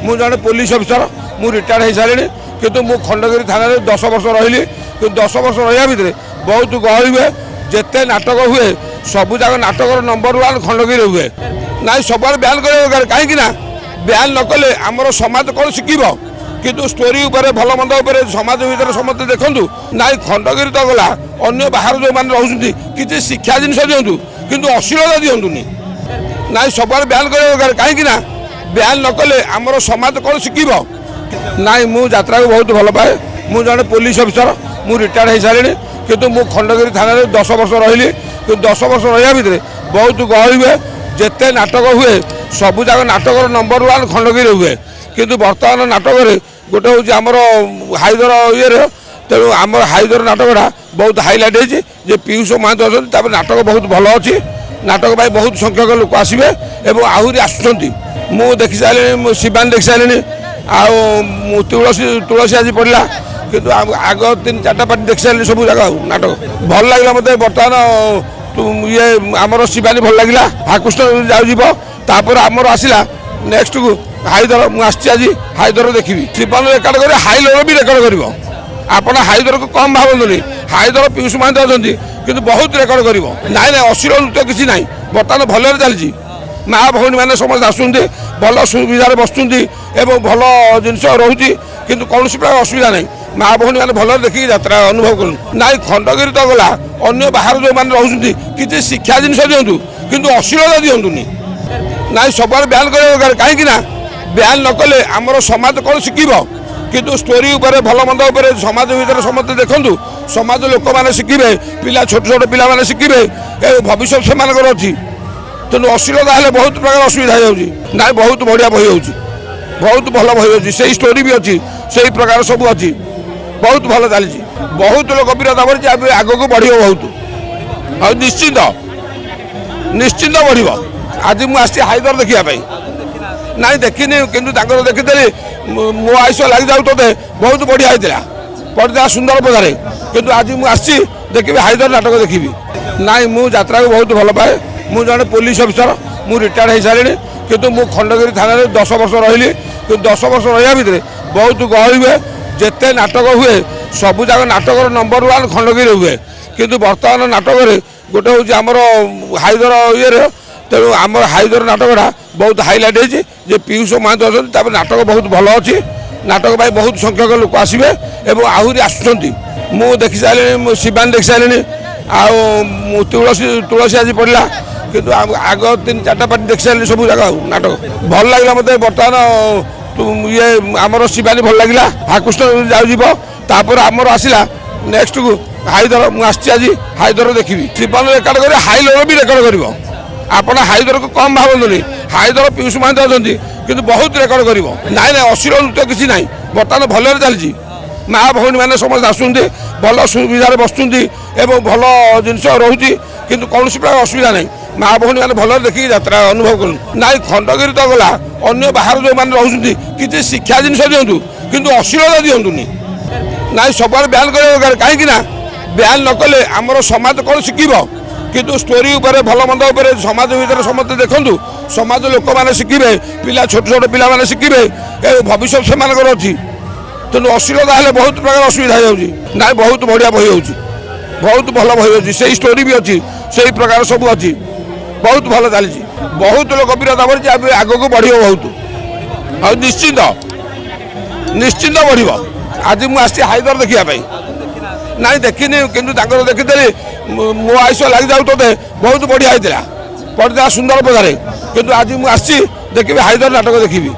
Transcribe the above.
ମୁଁ ଜଣେ police officer ମୁଁ ରିଟାୟାର୍ଡ ହେଇସାରିଣି କିନ୍ତୁ ମୁଁ ଖଣ୍ଡଗିରି ଥାନାରେ 10 ବର୍ଷ ରହିଲି କିନ୍ତୁ 10 ବର୍ଷ ରହିବା ଭିତରେ ବହୁତ ଗହଳି ହୁଏ ଯେତେ ନାଟକ ହୁଏ ସବୁ ଯାକ ନାଟକର ନମ୍ବର 1 ଖଣ୍ଡଗିରି ହୁଏ ନାଇଁ ସବୁଆଡ଼େ ବ୍ୟାନ୍ କରିବା ଦରକାର କାହିଁକି ନା ବ୍ୟାନ୍ ନ କଲେ ଆମର ସମାଜ କ'ଣ ଶିଖିବ କିନ୍ତୁ ଷ୍ଟୋରି ଉପରେ ଭଲ ମନ୍ଦ ଉପରେ ସମାଜ ଭିତରେ ସମସ୍ତେ ଦେଖନ୍ତୁ ନାଇଁ ଖଣ୍ଡଗିରି ତ ଗଲା ଅନ୍ୟ ବାହାରୁ ଯେଉଁମାନେ ରହୁଛନ୍ତି କିଛି ଶିକ୍ଷା ଜିନିଷ ଦିଅନ୍ତୁ କିନ୍ତୁ ଅଶ୍ଳୀଳତା ଦିଅନ୍ତୁନି ନାଇଁ ସବୁଆଡ଼େ ବ୍ୟାନ୍ କରିବା ଦରକାର କାହିଁକି ନା ବ୍ୟାନ୍ ନ କଲେ ଆମର ସମାଜ କ'ଣ ଶିଖିବ ନାଇଁ ମୁଁ ଯାତ୍ରାକୁ ବହୁତ ଭଲ ପାଏ ମୁଁ ଜଣେ ପୋଲିସ ଅଫିସର ମୁଁ ରିଟାୟାର୍ଡ ହେଇସାରିଣି କିନ୍ତୁ ମୁଁ ଖଣ୍ଡଗିରି ଥାନାରେ 10 ବର୍ଷ ରହିଲି କିନ୍ତୁ 10 ବର୍ଷ ରହିବା ଭିତରେ ବହୁତ ଗହଳି ହୁଏ ଯେତେ ନାଟକ ହୁଏ ସବୁ ଯାକ ନାଟକର ନମ୍ବର 1 ଖଣ୍ଡଗିରି ହୁଏ କିନ୍ତୁ ବର୍ତ୍ତମାନ ନାଟକରେ ଗୋଟେ ହେଉଛି ଆମର ହାଇଦର ଇଏରେ ତେଣୁ ଆମର ହାଇଦର ନାଟକଟା ବହୁତ ହାଇଲାଇଟ୍ ହେଇଛି ଯେ ପିୟୁଷ ମହାନ୍ତି ଅଛନ୍ତି ତାପରେ ନାଟକ ବହୁତ ଭଲ ଅଛି ନାଟକ ପାଇଁ ବହୁତ ସଂଖ୍ୟକ ଲୋକ ଆସିବେ ଏବଂ ଆହୁରି ଆସୁଛନ୍ତି ମୁଁ ଦେଖି ସାରିଲିଣି ଶିବାନୀ ଦେଖି ସାରିଲିଣି ଆଉ ତୁଳସୀ ଆଜି ପଡ଼ିଲା କିନ୍ତୁ ଆଗ 3-4ଟା ପାର୍ଟି ଦେଖି ସାରିଲିଣି ସବୁ ଜାଗା ନାଟକ ଭଲ ଲାଗିଲା ମୋତେ ବର୍ତ୍ତମାନ ଇଏ ଆମର ଶିବାନୀ ଭଲ ଲାଗିଲା ଭାକୁଷ୍ଣ ଯାଉ ଯିବ ତାପରେ ଆମର ଆସିଲା ନେକ୍ସଟକୁ ହାଇଦର ମୁଁ ଆସିଛି ଆଜି ହାଇଦର ଦେଖିବି ଶିବାନୀ ରେକର୍ଡ କରିବ ହାଇଦର ବି ରେକର୍ଡ କରିବ ଆପଣ ହାଇଦରକୁ କମ୍ ଭାବନ୍ତୁନି ହାଇଦର ପିୟୁଷ ମହାନ୍ତି ଅଛନ୍ତି କିନ୍ତୁ ବହୁତ ରେକର୍ଡ କରିବ ନାଇଁ ନାଇଁ ଅଶ୍ଳୀଳ ନୃତ୍ୟ କିଛି ନାହିଁ ବର୍ତ୍ତମାନ ଭଲରେ ଚାଲିଛି ମା ଭଉଣୀମାନେ ସମସ୍ତେ ଆସୁଛନ୍ତି ଭଲ ସୁବିଧାରେ ବସୁଛନ୍ତି ଏବଂ ଭଲ ଜିନିଷ ରହୁଛି କିନ୍ତୁ କୌଣସି ପ୍ରକାର ଅସୁବିଧା ନାହିଁ ମା ଭଉଣୀମାନେ ଭଲରେ ଦେଖିକି ଯାତ୍ରା ଅନୁଭବ କରନ୍ତୁ ନାଇଁ ଖଣ୍ଡଗିରି ତ ଗଲା ଅନ୍ୟ ବାହାରୁ ଯେଉଁମାନେ ରହୁଛନ୍ତି କିଛି ଶିକ୍ଷା ଜିନିଷ ଦିଅନ୍ତୁ କିନ୍ତୁ ଅଶ୍ଳୀଳତା ଦିଅନ୍ତୁନି ନାଇଁ ସବୁଆଡ଼େ ବ୍ୟାନ୍ କରିବା ଦରକାର କାହିଁକି ନା ବ୍ୟାନ୍ ନ କଲେ ଆମର ସମାଜ କ'ଣ ଶିଖିବ କିନ୍ତୁ ଷ୍ଟୋରି ଉପରେ ଭଲ ମନ୍ଦ ଉପରେ ସମାଜ ଭିତରେ ସମସ୍ତେ ଦେଖନ୍ତୁ ସମାଜ ଲୋକମାନେ ଶିଖିବେ ପିଲା ଛୋଟ ଛୋଟ ପିଲାମାନେ ଶିଖିବେ ଏ ଭବିଷ୍ୟତ ସେମାନଙ୍କର ଅଛି ତେଣୁ ଅଶ୍ଳୀଳତା ହେଲେ ବହୁତ ପ୍ରକାର ଅସୁବିଧା ହେଇଯାଉଛି ନାଇଁ ବହୁତ ବଢ଼ିଆ ବହି ହେଉଛି ବହୁତ ଭଲ ବହି ଅଛି ସେଇ ଷ୍ଟୋରି ବି ଅଛି ସେଇ ପ୍ରକାର ସବୁ ଅଛି ବହୁତ ଭଲ ଚାଲିଛି ବହୁତ ଲୋକ ବିରୋଧ କରିଛି ଆଗକୁ ବଢ଼ିବ ବହୁତ ଆଉ ନିଶ୍ଚିନ୍ତ ବଢ଼ିବ ଆଜି ମୁଁ ଆସିଛି ହାଇଦର ଦେଖିବା ପାଇଁ ନାଇଁ ଦେଖିନି କିନ୍ତୁ ତାଙ୍କର ଦେଖିଥିଲି ମୋ ଆୟୁଷ ଲାଗିଯାଉ ତୋତେ ବହୁତ ବଢ଼ିଆ ହେଇଥିଲା ପଡ଼ିଥିଲା ସୁନ୍ଦର ପଦାରେ କିନ୍ତୁ ଆଜି ମୁଁ ଆସିଛି ଦେଖିବି ହାଇଦର ନାଟକ ଦେଖିବି ନାଇଁ ମୁଁ ଯାତ୍ରାକୁ ବହୁତ ଭଲ ପାଏ ମୁଁ ଜଣେ ପୋଲିସ ଅଫିସର ମୁଁ ରିଟାୟାର୍ଡ ହେଇସାରିଣି କିନ୍ତୁ ମୁଁ ଖଣ୍ଡଗିରି ଥାନାରେ 10 ବର୍ଷ ରହିଲି କିନ୍ତୁ 10 ବର୍ଷ ରହିବା ଭିତରେ ବହୁତ ଗହଳି ହୁଏ ଯେତେ ନାଟକ ହୁଏ ସବୁ ଯାକ ନାଟକର ନମ୍ବର 1 ଖଣ୍ଡଗିରି ହୁଏ କିନ୍ତୁ ବର୍ତ୍ତମାନ ନାଟକରେ ଗୋଟେ ହେଉଛି ଆମର ହାଇଦର ଇଏରେ ତେଣୁ ଆମର ହାଇଦର ନାଟକଟା ବହୁତ ହାଇଲାଇଟ୍ ହେଇଛି ଯେ ପିୟୁଷ ମହାନ୍ତି ଅଛନ୍ତି ତାପରେ ନାଟକ ବହୁତ ଭଲ ଅଛି ନାଟକ ପାଇଁ ବହୁତ ସଂଖ୍ୟକ ଲୋକ ଆସିବେ ଏବଂ ଆହୁରି ଆସୁଛନ୍ତି ମୁଁ ଦେଖି ସାରିଲିଣି ଶିବାନୀ ଦେଖି ସାରିଲିଣି ଆଉ ତୁଳସୀ ଆଜି ପଡ଼ିଲା କିନ୍ତୁ ଆଗ 3-4ଟା ପାର୍ଟି ଦେଖି ସାରିଲିଣି ସବୁ ଜାଗା ନାଟକ ଭଲ ଲାଗିଲା ମୋତେ ବର୍ତ୍ତମାନ ଇଏ ଆମର ଶିବାନୀ ଭଲ ଲାଗିଲା ଭାକୁଷ୍ଣ ଯାଉ ଯିବ ତାପରେ ଆମର ଆସିଲା ନେକ୍ସଟକୁ ହାଇଦର ମୁଁ ଆସିଛି ଆଜି ହାଇଦର ଦେଖିବି ଶିବାନୀ ରେକର୍ଡ କରିବ ହାଇଦର ବି ରେକର୍ଡ କରିବ ଆପଣ ହାଇଦରକୁ କମ୍ ଭାବନ୍ତୁନି ହାଇଦର ପିୟୁଷ ମହାନ୍ତି ଅଛନ୍ତି କିନ୍ତୁ ବହୁତ ରେକର୍ଡ କରିବ ନାଇଁ ନାଇଁ ଅଶ୍ଳୀଳ ନୃତ୍ୟ କିଛି ନାହିଁ ବର୍ତ୍ତମାନ ଭଲରେ ଚାଲିଛି ମା ଭଉଣୀମାନେ ସମସ୍ତେ ଆସୁଛନ୍ତି ଭଲ ସୁବିଧାରେ ବସୁଛନ୍ତି ଏବଂ ଭଲ ଜିନିଷ ରହୁଛି କିନ୍ତୁ କୌଣସି ପ୍ରକାର ଅସୁବିଧା ନାହିଁ ମା ଭଉଣୀମାନେ ଭଲରେ ଦେଖିକି ଯାତ୍ରା ଅନୁଭବ କରନ୍ତୁ ନାଇଁ ଖଣ୍ଡଗିରି ତ ଗଲା ଅନ୍ୟ ବାହାରୁ ଯେଉଁମାନେ ରହୁଛନ୍ତି କିଛି ଶିକ୍ଷା ଜିନିଷ ଦିଅନ୍ତୁ କିନ୍ତୁ ଅଶ୍ଳୀଳତା ଦିଅନ୍ତୁନି ନାଇଁ ସବୁଆଡ଼େ ବ୍ୟାନ୍ କରିବା ଦରକାର କାହିଁକି ନା ବ୍ୟାନ୍ ନ କଲେ ଆମର ସମାଜ କ'ଣ ଶିଖିବ କିନ୍ତୁ ଷ୍ଟୋରି ଉପରେ ଭଲ ମନ୍ଦ ଉପରେ ସମାଜ ଭିତରେ ସମସ୍ତେ ଦେଖନ୍ତୁ ସମାଜ ଲୋକମାନେ ଶିଖିବେ ପିଲା ଛୋଟ ଛୋଟ ପିଲାମାନେ ଶିଖିବେ ଏ ଭବିଷ୍ୟତ ସେମାନଙ୍କର ଅଛି ତେଣୁ ଅଶ୍ଳୀଳତା ହେଲେ ବହୁତ ପ୍ରକାର ଅସୁବିଧା ହେଇଯାଉଛି ନାଇଁ ବହୁତ ବଢ଼ିଆ ବହି ହେଉଛି ବହୁତ ଭଲ ବହି ଅଛି ସେଇ ଷ୍ଟୋରି ବି ଅଛି ସେଇ ପ୍ରକାର ସବୁ ଅଛି ବହୁତ ଭଲ ଚାଲିଛି ବହୁତ ଲୋକ ବିରୋଧ କରିଛି ଆଗକୁ ବଢ଼ିବ ବହୁତ ଆଉ ନିଶ୍ଚିନ୍ତ ବଢ଼ିବ ଆଜି ମୁଁ ଆସିଛି ହାଇଦର ଦେଖିବା ପାଇଁ ନାଇଁ ଦେଖିନି କିନ୍ତୁ ତାଙ୍କର ଦେଖିଥିଲି ମୋ ଆୟୁଷ ଲାଗିଯାଉ ତୋତେ ବହୁତ ବଢ଼ିଆ ହେଇଥିଲା ପଡ଼ିଥିଲା ସୁନ୍ଦର ପଦାରେ କିନ୍ତୁ ଆଜି ମୁଁ ଆସିଛି ଦେଖିବି ହାଇଦର ନାଟକ ଦେଖିବି।